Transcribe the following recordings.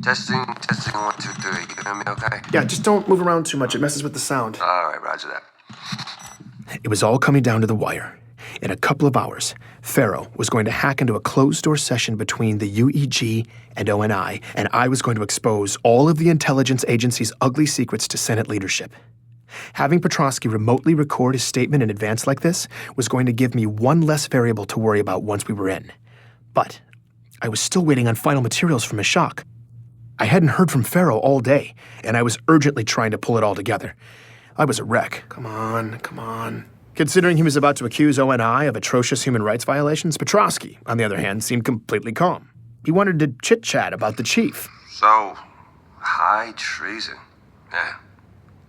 Testing, 1, 2, 3. You hear me okay? Yeah, just don't move around too much. It messes with the sound. All right, roger that. It was all coming down to the wire. In a couple of hours, Pharaoh was going to hack into a closed-door session between the UEG and ONI, and I was going to expose all of the intelligence agency's ugly secrets to Senate leadership. Having Petroski remotely record his statement in advance like this was going to give me one less variable to worry about once we were in. But I was still waiting on final materials from Meshach. I hadn't heard from Pharaoh all day, and I was urgently trying to pull it all together. I was a wreck. Come on. Considering he was about to accuse ONI of atrocious human rights violations, Petroski, on the other hand, seemed completely calm. He wanted to chit-chat about the chief. So, high treason. Yeah.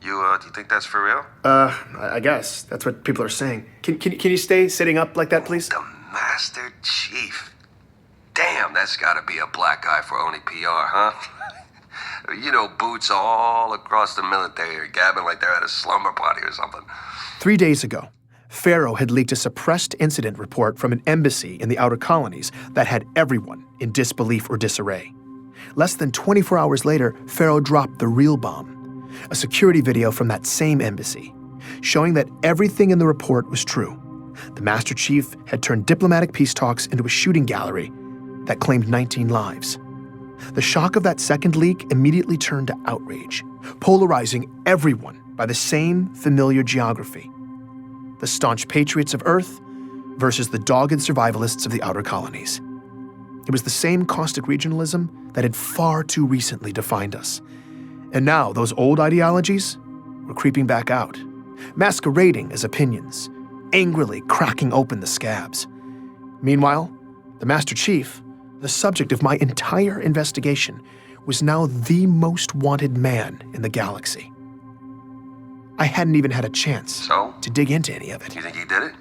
Do you think that's for real? I guess. That's what people are saying. Can you stay sitting up like that, please? The Master Chief. Damn, that's gotta be a black guy for only PR, huh? You know, boots all across the military are gabbing like they're at a slumber party or something. 3 days ago, Pharaoh had leaked a suppressed incident report from an embassy in the outer colonies that had everyone in disbelief or disarray. Less than 24 hours later, Pharaoh dropped the real bomb, a security video from that same embassy, showing that everything in the report was true. The Master Chief had turned diplomatic peace talks into a shooting gallery that claimed 19 lives. The shock of that second leak immediately turned to outrage, polarizing everyone by the same familiar geography. The staunch patriots of Earth versus the dogged survivalists of the outer colonies. It was the same caustic regionalism that had far too recently defined us. And now those old ideologies were creeping back out, masquerading as opinions, angrily cracking open the scabs. Meanwhile, the Master Chief, the subject of my entire investigation, was now the most wanted man in the galaxy. I hadn't even had a chance to dig into any of it. You think he did it?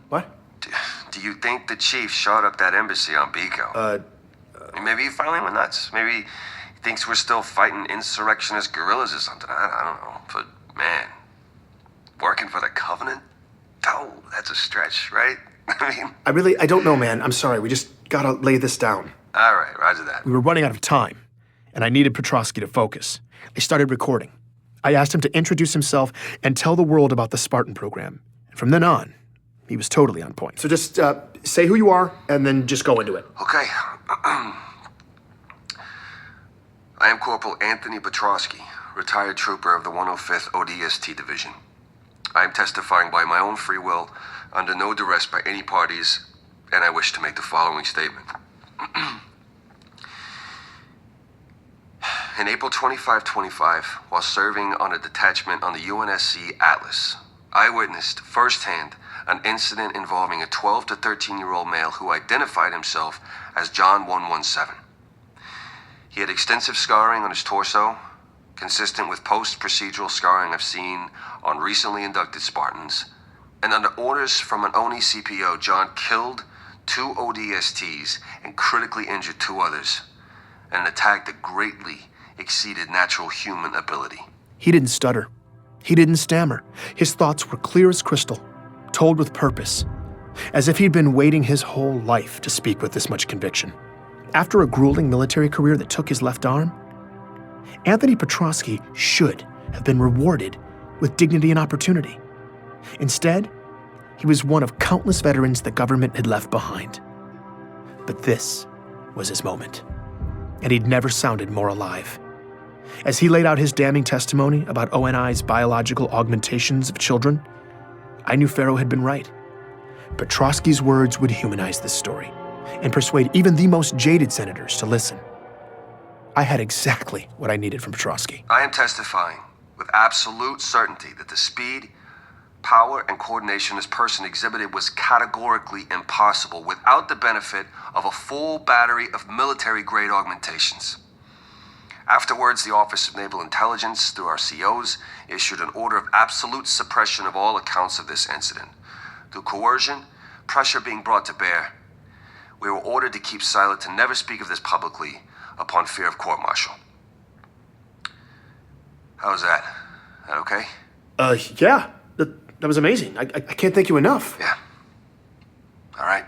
What? Do you think the chief shot up that embassy on Pico? Maybe he finally went nuts. Maybe he thinks we're still fighting insurrectionist guerrillas or something. I don't know. But, man, working for the Covenant? Oh, that's a stretch, right? I mean... I don't know, man. I'm sorry. We just gotta lay this down. All right, roger that. We were running out of time, and I needed Petroski to focus. I started recording. I asked him to introduce himself and tell the world about the Spartan program. And from then on, he was totally on point. So just say who you are, and then just go into it. Okay. I am Corporal Anthony Petroski, retired trooper of the 105th ODST Division. I am testifying by my own free will, under no duress by any parties, and I wish to make the following statement. In April 2525, while serving on a detachment on the UNSC Atlas, I witnessed firsthand an incident involving a 12 to 13-year-old male who identified himself as John 117. He had extensive scarring on his torso, consistent with post-procedural scarring I've seen on recently inducted Spartans, and under orders from an ONI CPO, John killed 2 ODSTs and critically injured 2 others, in an attack that greatly exceeded natural human ability. He didn't stutter. He didn't stammer. His thoughts were clear as crystal, told with purpose, as if he'd been waiting his whole life to speak with this much conviction. After a grueling military career that took his left arm, Anthony Petroski should have been rewarded with dignity and opportunity. Instead, he was one of countless veterans the government had left behind. But this was his moment, and he'd never sounded more alive. As he laid out his damning testimony about ONI's biological augmentations of children, I knew Pharaoh had been right. Petroski's words would humanize this story and persuade even the most jaded senators to listen. I had exactly what I needed from Petroski. I am testifying with absolute certainty that the speed, power, and coordination this person exhibited was categorically impossible without the benefit of a full battery of military-grade augmentations. Afterwards, the Office of Naval Intelligence, through our COs, issued an order of absolute suppression of all accounts of this incident. Through coercion, pressure being brought to bear, we were ordered to keep silent, to never speak of this publicly upon fear of court-martial. How's that? That okay? Yeah. That was amazing. I can't thank you enough. Yeah. All right.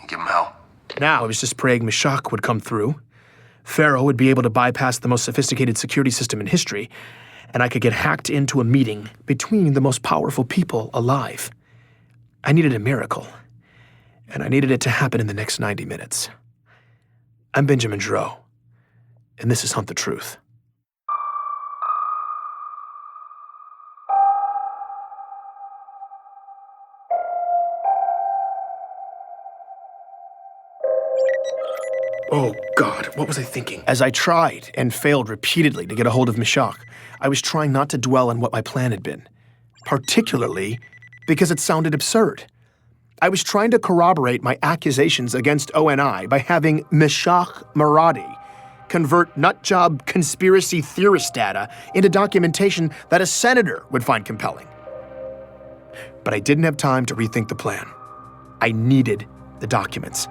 You give him hell. Now I was just praying Meshach would come through, Pharaoh would be able to bypass the most sophisticated security system in history, and I could get hacked into a meeting between the most powerful people alive. I needed a miracle, and I needed it to happen in the next 90 minutes. I'm Benjamin Dro, and this is Hunt the Truth. Oh, God, what was I thinking? As I tried and failed repeatedly to get a hold of Meshach, I was trying not to dwell on what my plan had been, particularly because it sounded absurd. I was trying to corroborate my accusations against ONI by having Meshach Maradi convert nutjob conspiracy theorist data into documentation that a senator would find compelling. But I didn't have time to rethink the plan. I needed the documents.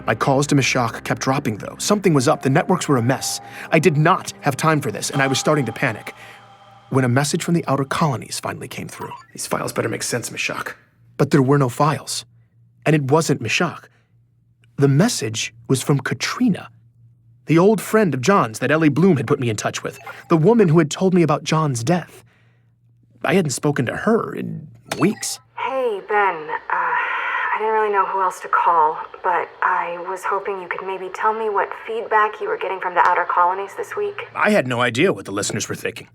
My calls to Meshach kept dropping, though. Something was up. The networks were a mess. I did not have time for this, and I was starting to panic when a message from the outer colonies finally came through. These files better make sense, Meshach. But there were no files. And it wasn't Meshach. The message was from Katrina, the old friend of John's that Ellie Bloom had put me in touch with, the woman who had told me about John's death. I hadn't spoken to her in weeks. Hey, Ben. I didn't really know who else to call, but I was hoping you could maybe tell me what feedback you were getting from the outer colonies this week. I had no idea what the listeners were thinking.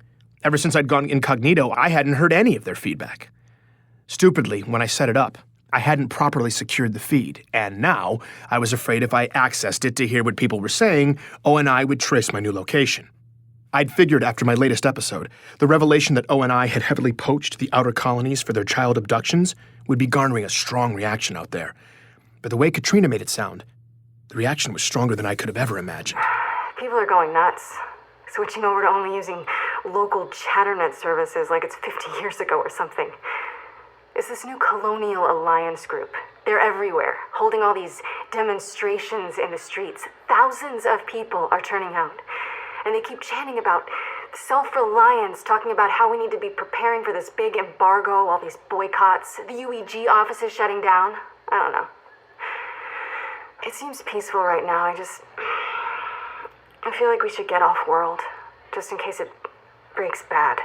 Ever since I'd gone incognito, I hadn't heard any of their feedback. Stupidly, when I set it up, I hadn't properly secured the feed, and now I was afraid if I accessed it to hear what people were saying, ONI would trace my new location. I'd figured after my latest episode, the revelation that ONI had heavily poached the outer colonies for their child abductions would be garnering a strong reaction out there. But the way Katrina made it sound, the reaction was stronger than I could have ever imagined. People are going nuts, switching over to only using local chatternet services like it's 50 years ago or something. It's this new Colonial Alliance group. They're everywhere, holding all these demonstrations in the streets. Thousands of people are turning out. And they keep chanting about self-reliance, talking about how we need to be preparing for this big embargo, all these boycotts, the UEG offices shutting down. I don't know. It seems peaceful right now. I feel like we should get off-world, just in case it breaks bad.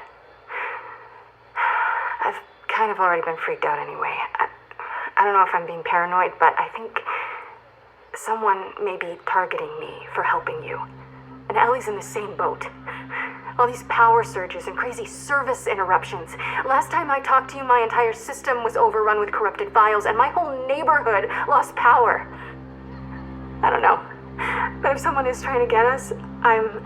I've kind of already been freaked out anyway. I don't know if I'm being paranoid, but I think someone may be targeting me for helping you. And Ellie's in the same boat. All these power surges and crazy service interruptions. Last time I talked to you, my entire system was overrun with corrupted files, and my whole neighborhood lost power. I don't know. But if someone is trying to get us, I'm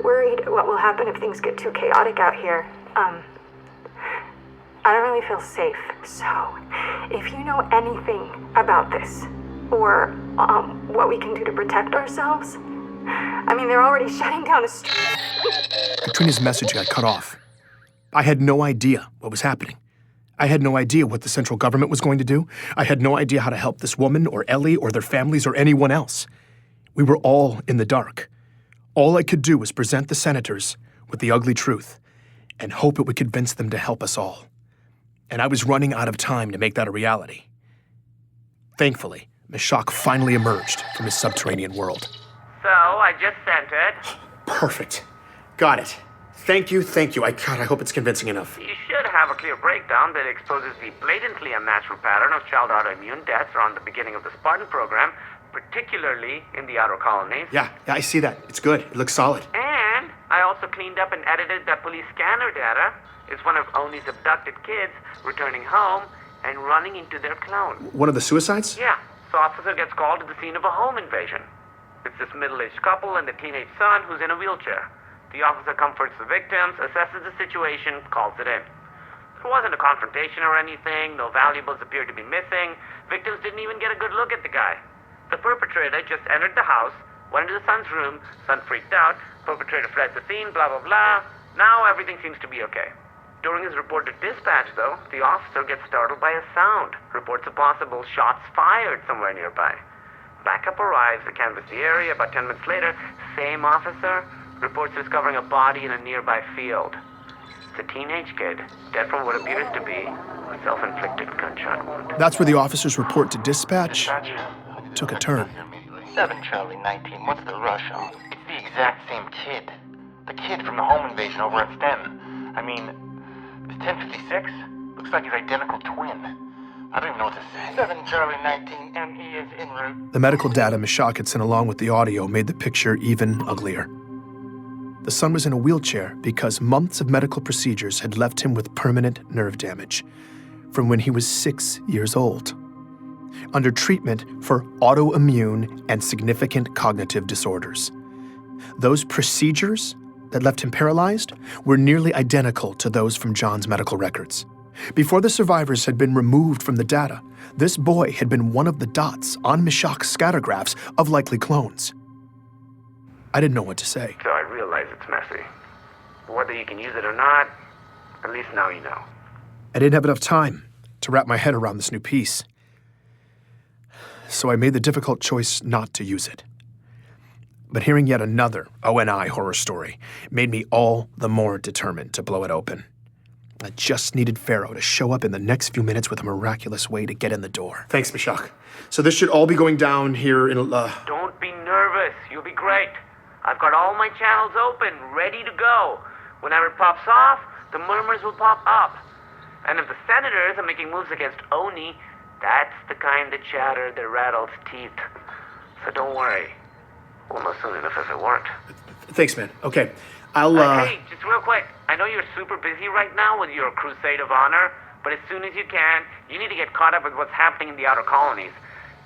worried what will happen if things get too chaotic out here. I don't really feel safe. So, if you know anything about this, or what we can do to protect ourselves, I mean, they're already shutting down a street. Katrina's message got cut off. I had no idea what was happening. I had no idea what the central government was going to do. I had no idea how to help this woman or Ellie or their families or anyone else. We were all in the dark. All I could do was present the senators with the ugly truth and hope it would convince them to help us all. And I was running out of time to make that a reality. Thankfully, Meshach finally emerged from his subterranean world. So, I just sent it. Perfect. Got it. Thank you. God, I hope it's convincing enough. You should have a clear breakdown that exposes the blatantly unnatural pattern of child autoimmune deaths around the beginning of the Spartan program, particularly in the outer colonies. Yeah, I see that. It's good. It looks solid. And I also cleaned up and edited that police scanner data. It's one of Oni's abducted kids returning home and running into their clone. One of the suicides? Yeah. So officer gets called to the scene of a home invasion. It's this middle-aged couple and the teenage son who's in a wheelchair. The officer comforts the victims, assesses the situation, calls it in. There wasn't a confrontation or anything, no valuables appeared to be missing, victims didn't even get a good look at the guy. The perpetrator just entered the house, went into the son's room, son freaked out, perpetrator fled the scene, blah blah blah. Now everything seems to be okay. During his report to dispatch, though, the officer gets startled by a sound, reports a possible shots fired somewhere nearby. Backup arrives to canvass the area. About 10 minutes later, same officer reports discovering a body in a nearby field. It's a teenage kid, dead from what appears to be a self-inflicted gunshot wound. That's where the officer's report to dispatch took a turn. 7 Charlie 19, what's the rush on? It's the exact same kid. The kid from the home invasion over at Sten. I mean, it's 1056? Looks like his identical twin. I don't even know what to say. 7 Charlie 19, and he is en route. The medical data Meshach had sent along with the audio made the picture even uglier. The son was in a wheelchair because months of medical procedures had left him with permanent nerve damage from when he was 6 years old, under treatment for autoimmune and significant cognitive disorders. Those procedures that left him paralyzed were nearly identical to those from John's medical records. Before the survivors had been removed from the data, this boy had been one of the dots on Meshach's scattergraphs of likely clones. I didn't know what to say. So I realize it's messy. But whether you can use it or not, at least now you know. I didn't have enough time to wrap my head around this new piece. So I made the difficult choice not to use it. But hearing yet another ONI horror story made me all the more determined to blow it open. I just needed Pharaoh to show up in the next few minutes with a miraculous way to get in the door. Thanks, Meshach. So this should all be going down here in Don't be nervous. You'll be great. I've got all my channels open, ready to go. Whenever it pops off, the murmurs will pop up. And if the senators are making moves against Oni, that's the kind of chatter that rattles teeth. So don't worry. We'll know soon enough if it worked. Thanks, man. Okay. I'll, Hey, just real quick. I know you're super busy right now with your crusade of honor, but as soon as you can, you need to get caught up with what's happening in the outer colonies.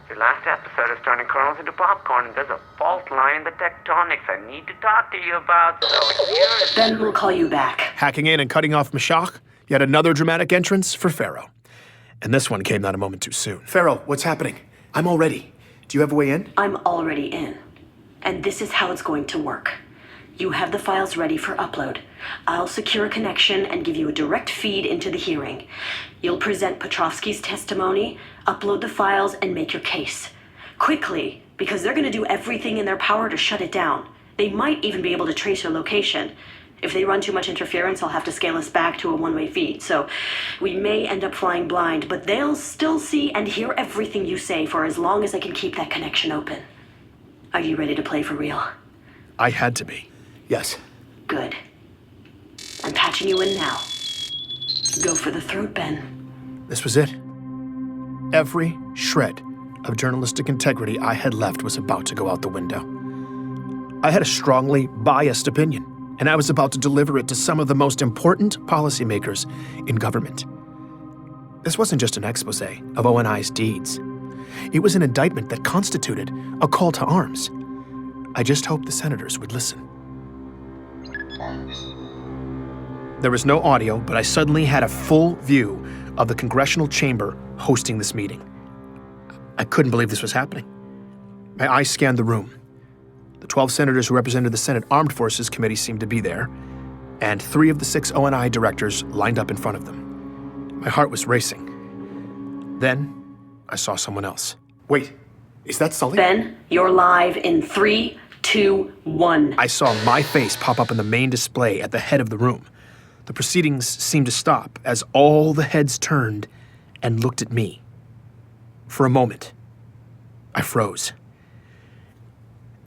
Your last episode is turning kernels into popcorn, and there's a fault line in the tectonics I need to talk to you about, so here is... Ben will call you back. Hacking in and cutting off Meshach, yet another dramatic entrance for Pharaoh. And this one came not a moment too soon. Pharaoh, what's happening? I'm all ready. Do you have a way in? I'm already in. And this is how it's going to work. You have the files ready for upload. I'll secure a connection and give you a direct feed into the hearing. You'll present Petroski's testimony, upload the files, and make your case. Quickly, because they're going to do everything in their power to shut it down. They might even be able to trace your location. If they run too much interference, I'll have to scale us back to a one-way feed, so we may end up flying blind, but they'll still see and hear everything you say for as long as I can keep that connection open. Are you ready to play for real? I had to be. Yes. Good. I'm patching you in now. Go for the throat, Ben. This was it. Every shred of journalistic integrity I had left was about to go out the window. I had a strongly biased opinion, and I was about to deliver it to some of the most important policymakers in government. This wasn't just an expose of ONI's deeds. It was an indictment that constituted a call to arms. I just hoped the senators would listen. There was no audio, but I suddenly had a full view of the congressional chamber hosting this meeting. I couldn't believe this was happening. My eyes scanned the room. The 12 senators who represented the Senate Armed Forces Committee seemed to be there, and 3 of the 6 ONI directors lined up in front of them. My heart was racing. Then, I saw someone else. Wait, is that Sully? Ben, you're live in 3, 2, 1. I saw my face pop up in the main display at the head of the room. The proceedings seemed to stop as all the heads turned and looked at me. For a moment, I froze.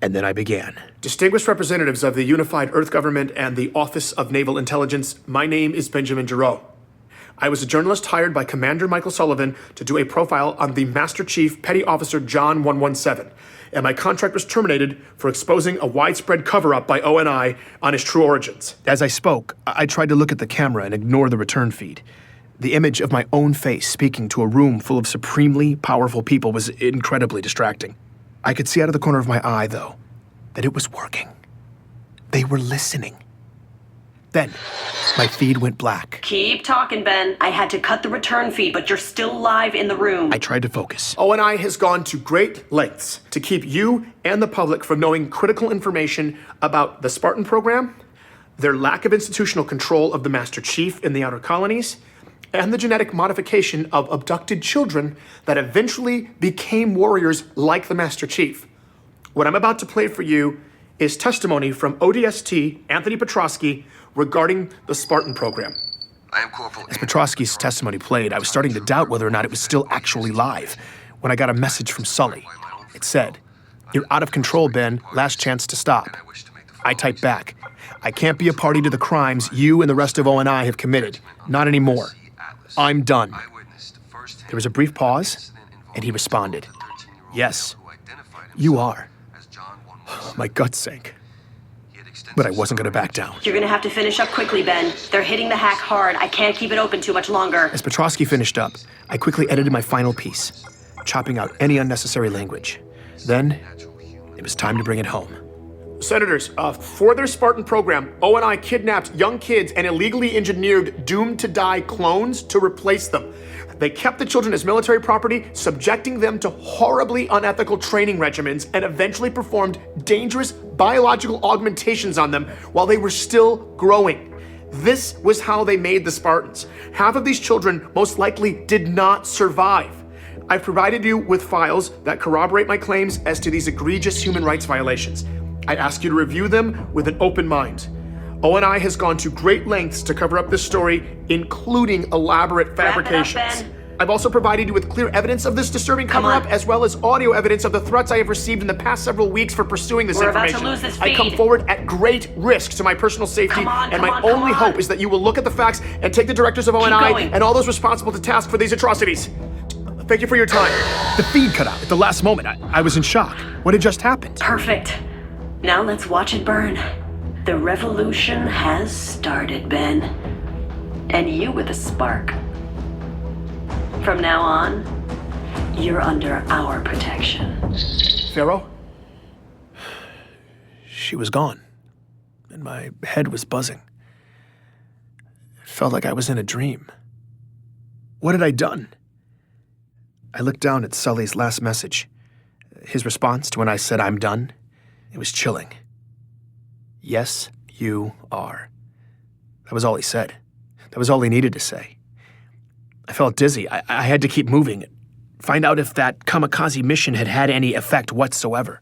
And then I began. Distinguished representatives of the Unified Earth Government and the Office of Naval Intelligence, my name is Benjamin Giroux. I was a journalist hired by Commander Michael Sullivan to do a profile on the Master Chief Petty Officer John 117, and my contract was terminated for exposing a widespread cover-up by ONI on his true origins. As I spoke, I tried to look at the camera and ignore the return feed. The image of my own face speaking to a room full of supremely powerful people was incredibly distracting. I could see out of the corner of my eye, though, that it was working. They were listening. Then, my feed went black. Keep talking, Ben. I had to cut the return feed, but you're still live in the room. I tried to focus. ONI has gone to great lengths to keep you and the public from knowing critical information about the Spartan program, their lack of institutional control of the Master Chief in the outer colonies, and the genetic modification of abducted children that eventually became warriors like the Master Chief. What I'm about to play for you is testimony from ODST Anthony Petroski regarding the Spartan program. I am Corporal. As Petroski's testimony played, I was starting to doubt whether or not it was still actually live when I got a message from Sully. It said, "You're out of control, Ben. Last chance to stop." I typed back, "I can't be a party to the crimes you and the rest of O&I have committed. Not anymore. I'm done." There was a brief pause, and he responded, "Yes, you are." My gut sank. But I wasn't going to back down. You're gonna have to finish up quickly, Ben. They're hitting the hack hard. I can't keep it open too much longer. As Petroski finished up, I quickly edited my final piece, chopping out any unnecessary language. Then, it was time to bring it home. Senators, for their Spartan program, O&I kidnapped young kids and illegally engineered doomed-to-die clones to replace them. They kept the children as military property, subjecting them to horribly unethical training regimens, and eventually performed dangerous biological augmentations on them while they were still growing. This was how they made the Spartans. Half of these children most likely did not survive. I've provided you with files that corroborate my claims as to these egregious human rights violations. I ask you to review them with an open mind. O&I has gone to great lengths to cover up this story, including elaborate fabrications. Wrap it up, Ben. I've also provided you with clear evidence of this disturbing cover-up, as well as audio evidence of the threats I have received in the past several weeks for pursuing this information. We're about to lose this I come feed. forward at great risk to my personal safety, and my only hope is that you will look at the facts and take the directors of O&I going. and all those responsible to task for these atrocities. Thank you for your time. The feed cut out at the last moment. I was in shock. What had just happened? Perfect. Now let's watch it burn. The revolution has started, Ben. And you with a spark. From now on, you're under our protection. Pharaoh? She was gone, and my head was buzzing. It felt like I was in a dream. What had I done? I looked down at Sully's last message. His response to when I said I'm done, it was chilling. "Yes, you are." That was all he said. That was all he needed to say. I felt dizzy. I had to keep moving, find out if that kamikaze mission had had any effect whatsoever.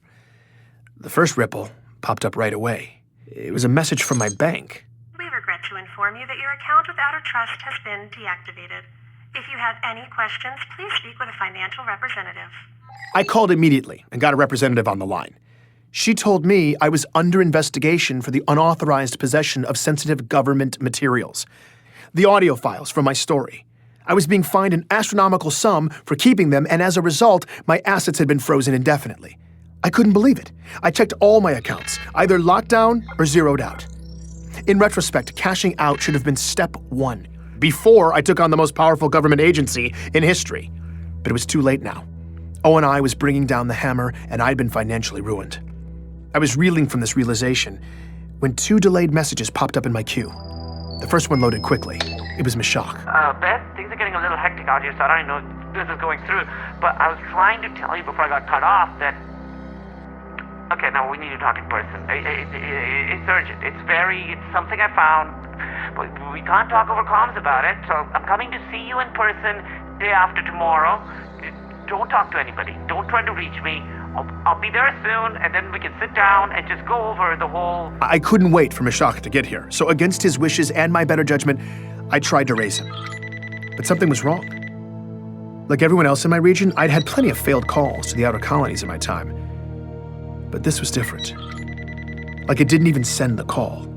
The first ripple popped up right away. It was a message from my bank. "We regret to inform you that your account without a trust has been deactivated. If you have any questions, please speak with a financial representative." I called immediately and got a representative on the line. She told me I was under investigation for the unauthorized possession of sensitive government materials. The audio files from my story. I was being fined an astronomical sum for keeping them, and as a result, my assets had been frozen indefinitely. I couldn't believe it. I checked all my accounts, either locked down or zeroed out. In retrospect, cashing out should have been step one, before I took on the most powerful government agency in history. But it was too late now. O&I was bringing down the hammer, and I'd been financially ruined. I was reeling from this realization when two delayed messages popped up in my queue. The first one loaded quickly. It was Mashak. Beth, things are getting a little hectic out here, so I don't know if this is going through. But I was trying to tell you before I got cut off that... Okay, now we need to talk in person. It's urgent. It's something I found. But we can't talk over comms about it, so I'm coming to see you in person day after tomorrow. Don't talk to anybody. Don't try to reach me. I'll be there soon, and then we can sit down and just go over the whole... I couldn't wait for Mashak to get here, so against his wishes and my better judgment, I tried to raise him. But something was wrong. Like everyone else in my region, I'd had plenty of failed calls to the outer colonies in my time. But this was different. Like it didn't even send the call.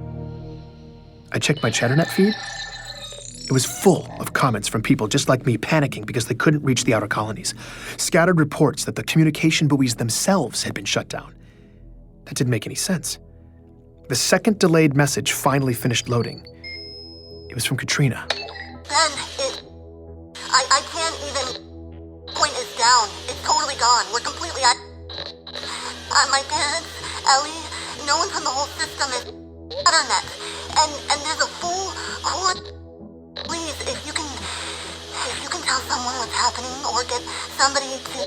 I checked my Chatternet feed. It was full of comments from people just like me panicking because they couldn't reach the outer colonies. Scattered reports that the communication buoys themselves had been shut down. That didn't make any sense. The second delayed message finally finished loading. It was from Katrina. Ben, I can't even point it down. It's totally gone. We're completely my parents, Ellie, no one from the whole system is internet. And there's a full core. Please, if you can tell someone what's happening or get somebody to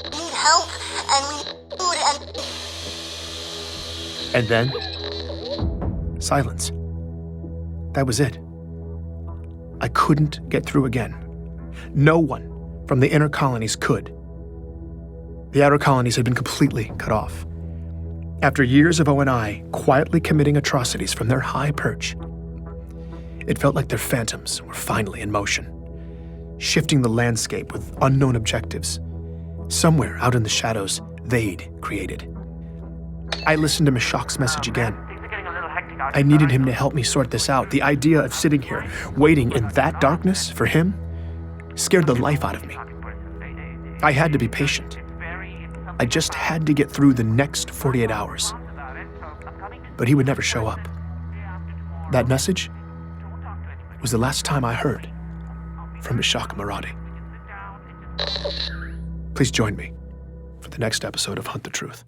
need help and we food And then silence. That was it. I couldn't get through again. No one from the inner colonies could. The outer colonies had been completely cut off. After years of O&I quietly committing atrocities from their high perch, it felt like their phantoms were finally in motion, shifting the landscape with unknown objectives. Somewhere out in the shadows, they'd created. I listened to Meshach's message again. Things are getting a little hectic out I needed him to help me sort this out. The idea of sitting here, waiting in that darkness for him, scared the life out of me. I had to be patient. I just had to get through the next 48 hours. But he would never show up. That message was the last time I heard from Meshach Maradi. Please join me for the next episode of Hunt the Truth.